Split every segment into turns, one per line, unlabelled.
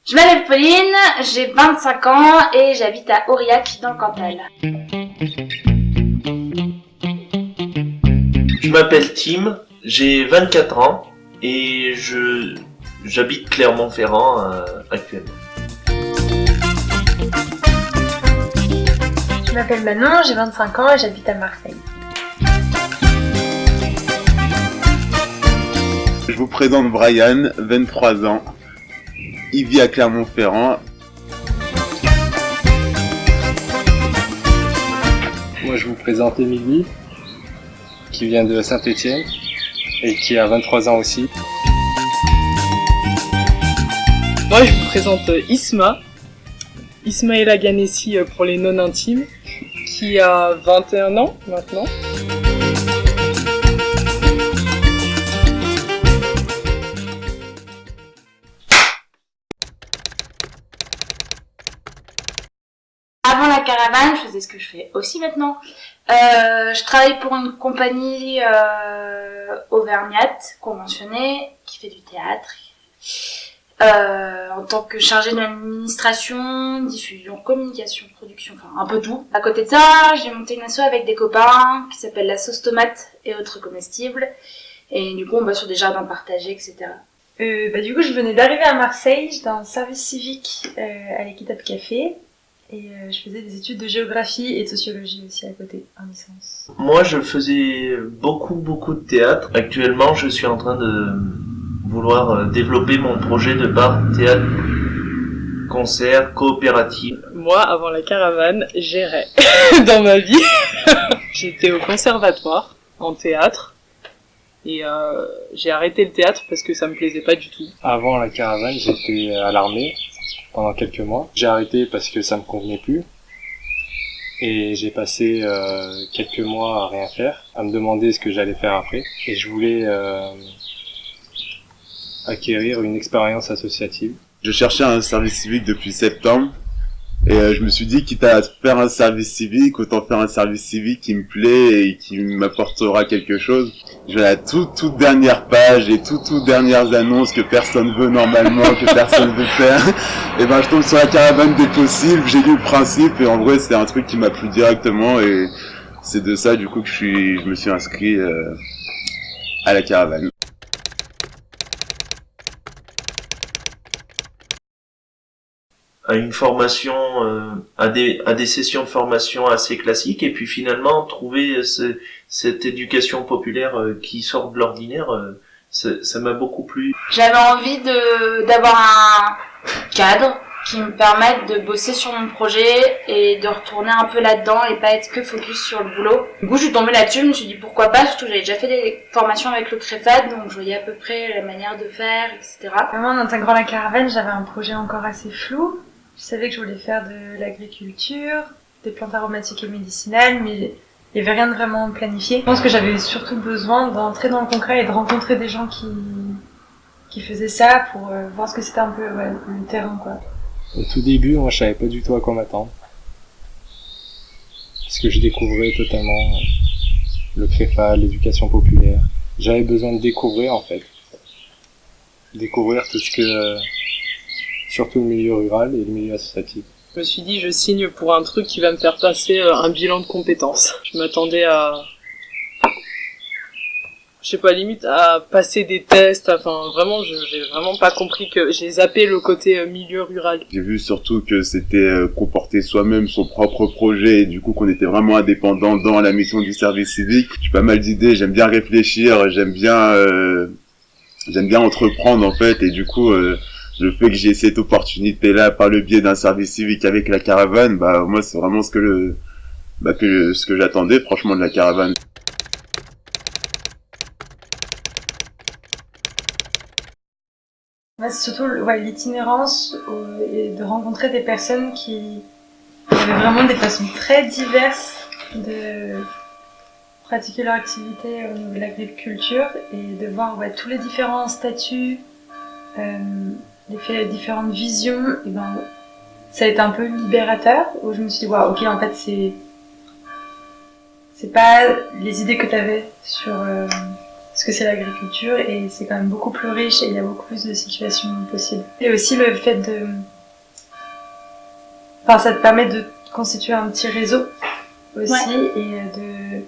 Je m'appelle Pauline, j'ai 25 ans et j'habite à Aurillac dans le Cantal.
Je m'appelle Tim, j'ai 24 ans et j'habite Clermont-Ferrand actuellement.
Je m'appelle Manon, j'ai 25 ans et j'habite à Marseille.
Je vous présente Brian, 23 ans. Il vit à Clermont-Ferrand.
Moi, je vous présente Émilie, qui vient de Saint-Étienne et qui a 23 ans aussi.
Moi, je vous présente Isma, Ismaëla Ganessi pour les non-intimes, qui a 21 ans maintenant.
Avant la caravane, je faisais ce que je fais aussi maintenant. Je travaille pour une compagnie auvergnate conventionnée qui fait du théâtre. En tant que chargée de l'administration, diffusion, communication, production, enfin un peu tout. À côté de ça, j'ai monté une asso avec des copains qui s'appelle la sauce tomate et autres comestibles. Et du coup, on va sur des jardins partagés, etc.
Du coup, je venais d'arriver à Marseille, j'étais en service civique à l'Équitable Café. Et je faisais des études de géographie et de sociologie aussi à côté, en licence.
Moi, je faisais beaucoup de théâtre. Actuellement, je suis en train de vouloir développer mon projet de bar, théâtre, concert, coopératif.
Moi, avant la caravane, j'errais dans ma vie. J'étais au conservatoire, en théâtre. Et j'ai arrêté le théâtre parce que ça me plaisait pas du tout.
Avant la caravane, j'étais à l'armée pendant quelques mois. J'ai arrêté parce que ça me convenait plus. Et j'ai passé quelques mois à rien faire, à me demander ce que j'allais faire après. Et je voulais acquérir une expérience associative.
Je cherchais un service civique depuis septembre. Et je me suis dit, quitte à faire un service civique, autant faire un service civique qui me plaît et qui m'apportera quelque chose. Je vais à la toute dernière page et toutes dernières annonces que personne veut normalement, que personne veut faire. Et ben je tombe sur la caravane des possibles, j'ai lu le principe et en vrai c'est un truc qui m'a plu directement et c'est de ça du coup que je me suis inscrit à la caravane.
À une formation, à des sessions de formation assez classiques, et puis finalement trouver cette éducation populaire qui sort de l'ordinaire, ça m'a beaucoup plu.
J'avais envie d'avoir un cadre qui me permette de bosser sur mon projet et de retourner un peu là-dedans et pas être que focus sur le boulot. Du coup, je suis tombée là-dessus, je me suis dit pourquoi pas, surtout j'avais déjà fait des formations avec le CREFAD, donc je voyais à peu près la manière de faire, etc.
Vraiment, en intégrant la caravane, j'avais un projet encore assez flou. Je savais que je voulais faire de l'agriculture, des plantes aromatiques et médicinales, mais il n'y avait rien de vraiment planifié. Je pense que j'avais surtout besoin d'entrer dans le concret et de rencontrer des gens qui faisaient ça pour voir ce que c'était un peu le terrain, quoi.
Au tout début, moi, je savais pas du tout à quoi m'attendre. Parce que je découvrais totalement le CREFAD, l'éducation populaire. J'avais besoin de découvrir, en fait. Découvrir tout ce que... surtout le milieu rural et le milieu associatif.
Je me suis dit, je signe pour un truc qui va me faire passer un bilan de compétences. Je m'attendais à... je sais pas, limite à passer des tests, enfin vraiment, j'ai vraiment pas compris que j'ai zappé le côté milieu rural.
J'ai vu surtout que c'était comporter soi-même son propre projet et du coup qu'on était vraiment indépendant dans la mission du service civique. J'ai pas mal d'idées, j'aime bien réfléchir, j'aime bien entreprendre en fait et du coup le fait que j'ai cette opportunité-là par le biais d'un service civique avec la caravane, bah moi c'est vraiment ce que j'attendais franchement de la caravane.
Moi, c'est surtout l'itinérance et de rencontrer des personnes qui avaient vraiment des façons très diverses de pratiquer leur activité au niveau de l'agriculture et de voir tous les différents statuts, les différentes visions, et ça a été un peu libérateur où je me suis dit ok, en fait c'est pas les idées que t'avais sur parce que c'est l'agriculture et c'est quand même beaucoup plus riche et il y a beaucoup plus de situations possibles. Et aussi le fait de... Enfin, ça te permet de constituer un petit réseau aussi, ouais. Et de...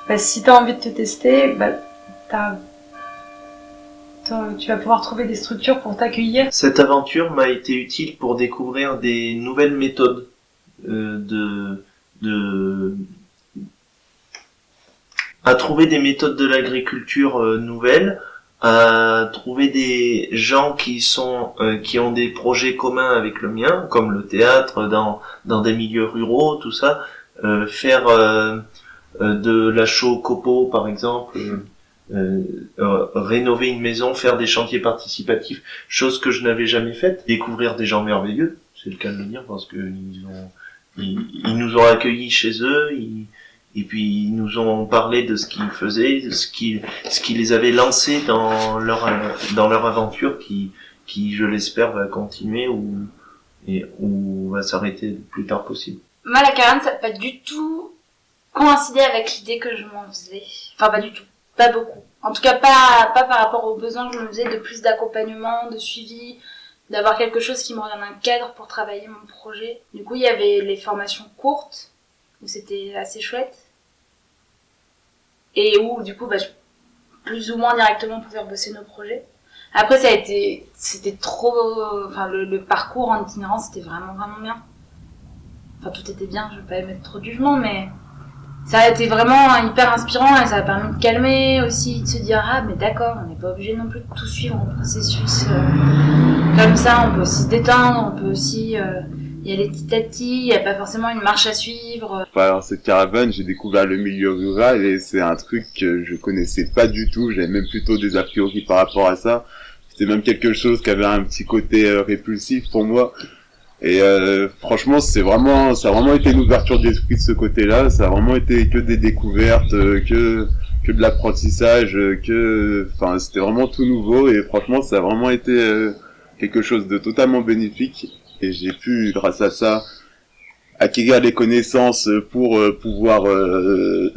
Bah, si t'as envie de te tester, bah, tu vas pouvoir trouver des structures pour t'accueillir.
Cette aventure m'a été utile pour découvrir des nouvelles méthodes à trouver des méthodes de l'agriculture nouvelles, à trouver des gens qui ont des projets communs avec le mien, comme le théâtre dans des milieux ruraux, tout ça, faire de la chaux copeaux par exemple, rénover une maison, faire des chantiers participatifs, chose que je n'avais jamais faite, découvrir des gens merveilleux, c'est le cas de le dire, parce que ils nous ont accueillis chez eux, et puis ils nous ont parlé de ce qu'ils faisaient, de ce qui les avait lancés dans leur aventure qui je l'espère va continuer ou va s'arrêter le plus tard possible.
Moi la caravane ça n'a pas du tout coïncidé avec l'idée que je m'en faisais. Enfin pas du tout, pas beaucoup. En tout cas pas par rapport aux besoins que je me faisais de plus d'accompagnement, de suivi, d'avoir quelque chose qui me redonne un cadre pour travailler mon projet. Du coup il y avait les formations courtes où c'était assez chouette. Et où du coup plus ou moins directement pouvoir bosser nos projets. Après c'était trop, enfin le parcours en itinérance c'était vraiment bien. Enfin tout était bien, je vais pas émettre trop de jugement, mais ça a été vraiment hyper inspirant et ça a permis de calmer aussi, de se dire ah mais d'accord, on n'est pas obligé non plus de tout suivre en processus comme ça, on peut aussi se détendre, on peut aussi y aller petit à petit, il n'y a pas forcément une marche à suivre.
Dans cette caravane, j'ai découvert le milieu rural et c'est un truc que je connaissais pas du tout, j'avais même plutôt des a priori par rapport à ça. C'était même quelque chose qui avait un petit côté répulsif pour moi. Et franchement, ça a vraiment été une ouverture d'esprit de ce côté-là, ça a vraiment été que des découvertes, que de l'apprentissage, enfin c'était vraiment tout nouveau et franchement ça a vraiment été quelque chose de totalement bénéfique. Et j'ai pu, grâce à ça, acquérir les connaissances pour pouvoir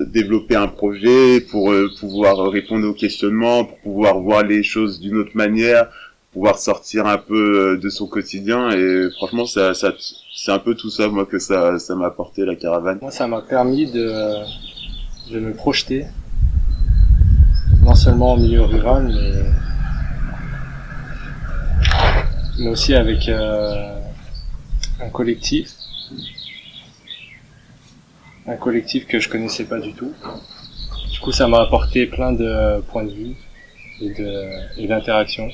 développer un projet, pour pouvoir répondre aux questionnements, pour pouvoir voir les choses d'une autre manière, pouvoir sortir un peu de son quotidien. Et franchement, c'est un peu tout ça, moi, que ça m'a apporté, la caravane.
Moi, ça m'a permis de me projeter, non seulement en milieu rural, mais aussi avec un collectif que je connaissais pas du tout. Du coup, ça m'a apporté plein de points de vue et d'interactions.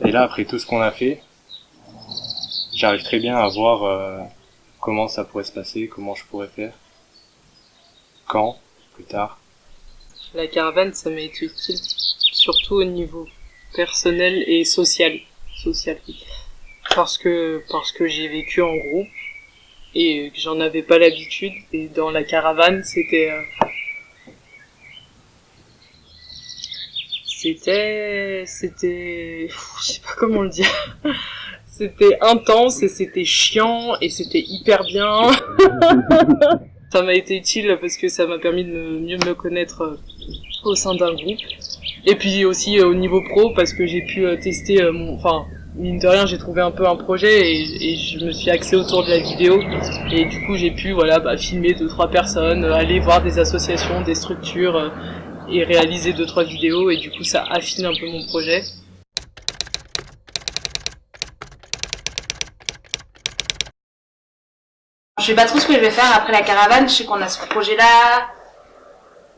Et là, après tout ce qu'on a fait, j'arrive très bien à voir comment ça pourrait se passer, comment je pourrais faire, quand, plus tard.
La caravane, ça m'a été utile, surtout au niveau personnel et social. Parce que j'ai vécu en groupe et que j'en avais pas l'habitude, et dans la caravane c'était je sais pas comment le dire. C'était intense et c'était chiant et c'était hyper bien. Ça m'a été utile parce que ça m'a permis de mieux me connaître au sein d'un groupe. Et puis aussi au niveau pro parce que j'ai pu tester mine de rien, j'ai trouvé un peu un projet et je me suis axée autour de la vidéo. Et du coup, j'ai pu filmer 2-3 personnes, aller voir des associations, des structures et réaliser 2-3 vidéos. Et du coup, ça affine un peu mon projet.
Je sais pas trop ce que je vais faire après la caravane. Je sais qu'on a ce projet-là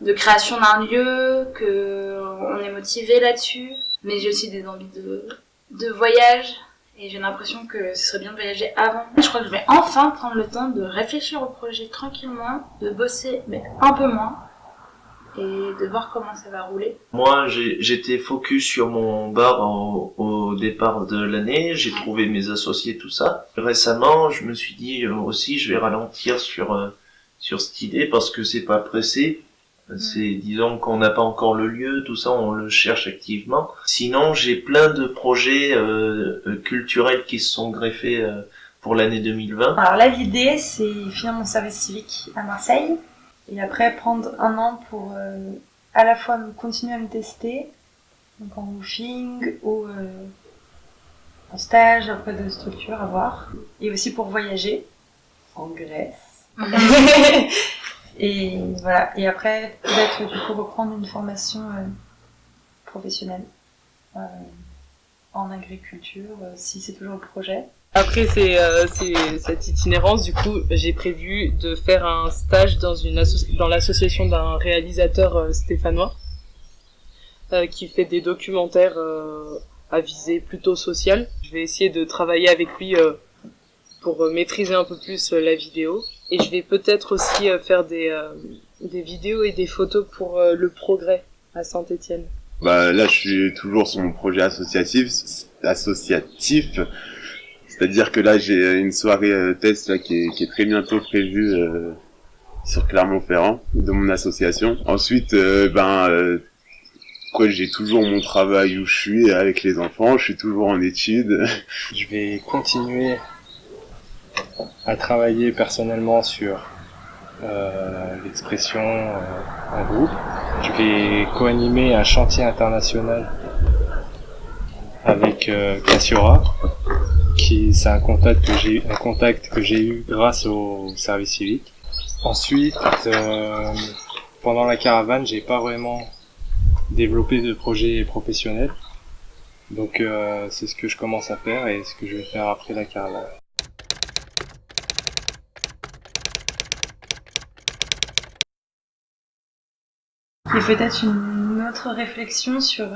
de création d'un lieu, qu'on est motivé là-dessus. Mais j'ai aussi des envies de voyage et j'ai l'impression que ce serait bien de voyager avant. Je crois que je vais enfin prendre le temps de réfléchir au projet tranquillement, de bosser mais un peu moins et de voir comment ça va rouler.
Moi j'étais focus sur mon bar au départ de l'année, j'ai trouvé mes associés, tout ça. Récemment je me suis dit aussi je vais ralentir sur cette idée parce que c'est pas pressé. C'est, disons qu'on n'a pas encore le lieu, tout ça, on le cherche activement. Sinon, j'ai plein de projets culturels qui se sont greffés pour l'année 2020.
Alors là, l'idée, c'est finir mon service civique à Marseille et après prendre un an pour à la fois continuer à me tester, donc en roofing ou en stage, après de structure à voir, et aussi pour voyager en Grèce. Et voilà, et après peut-être du coup reprendre une formation professionnelle en agriculture, si c'est toujours le projet.
Après c'est cette itinérance, du coup j'ai prévu de faire un stage dans l'association d'un réalisateur stéphanois qui fait des documentaires à visée plutôt sociale. Je vais essayer de travailler avec lui pour maîtriser un peu plus la vidéo, et je vais peut-être aussi faire des vidéos et des photos pour le Progrès à Saint-Étienne.
Bah là, je suis toujours sur mon projet associatif, c'est-à-dire que là, j'ai une soirée test là qui est très bientôt prévue sur Clermont-Ferrand de mon association. Ensuite, j'ai toujours mon travail où je suis avec les enfants, je suis toujours en études.
Je vais continuer à travailler personnellement sur l'expression en groupe. Je vais co-animer un chantier international avec Cassiora, c'est un contact que j'ai eu grâce au service civique. Ensuite, pendant la caravane, j'ai pas vraiment développé de projet professionnel. Donc c'est ce que je commence à faire et ce que je vais faire après la caravane.
Et peut-être une autre réflexion sur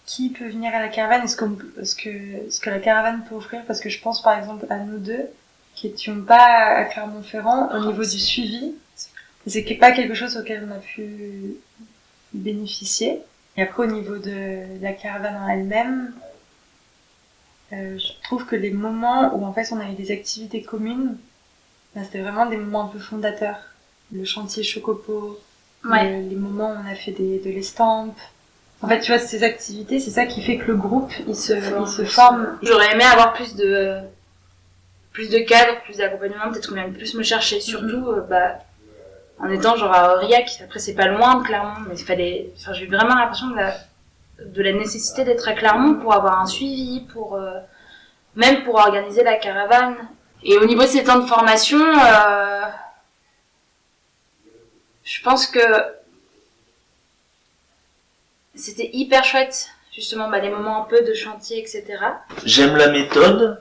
qui peut venir à la caravane, ce que la caravane peut offrir, parce que je pense par exemple à nous deux qui étions pas à Clermont-Ferrand au niveau du suivi, c'est pas quelque chose auquel on a pu bénéficier. Et après au niveau de la caravane en elle-même, je trouve que les moments où en fait on avait des activités communes, c'était vraiment des moments un peu fondateurs. Le chantier Chocopo, les moments où on a fait de l'estampe. En fait, tu vois, ces activités, c'est ça qui fait que le groupe, il se forme.
J'aurais aimé avoir plus de cadres, plus d'accompagnement, peut-être qu'on vienne plus me chercher. Surtout, en étant genre à Aurillac. Après, c'est pas loin de Clermont, mais j'ai eu vraiment l'impression de la nécessité d'être à Clermont pour avoir un suivi, même pour organiser la caravane. Et au niveau de ces temps de formation, je pense que c'était hyper chouette, justement, les moments un peu de chantier, etc.
J'aime la méthode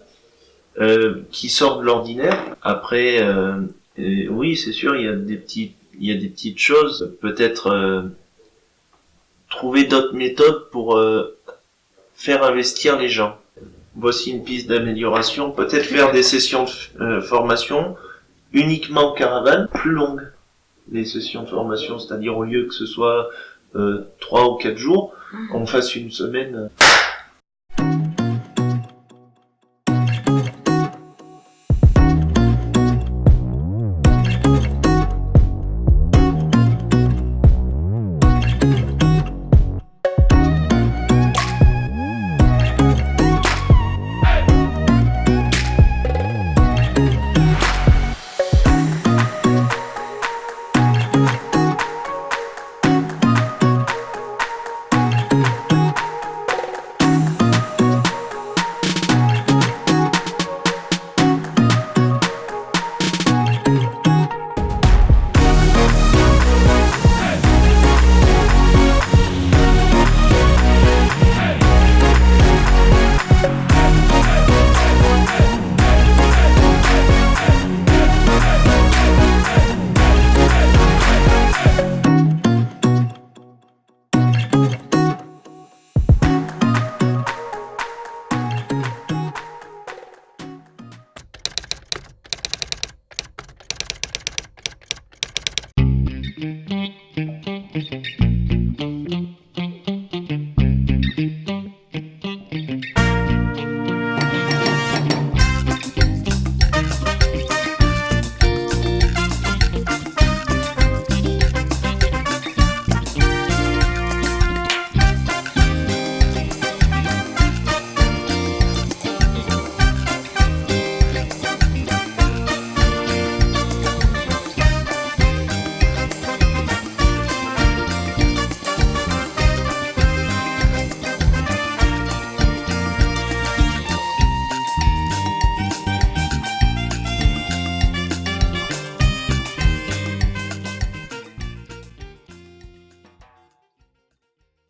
qui sort de l'ordinaire. Après, oui, c'est sûr, il y a des petites choses. Peut-être trouver d'autres méthodes pour faire investir les gens. Voici une piste d'amélioration. Peut-être faire des sessions de formation uniquement caravane, plus longues. Les sessions de formation, c'est-à-dire au lieu que ce soit 3 ou 4 jours, qu'on fasse une semaine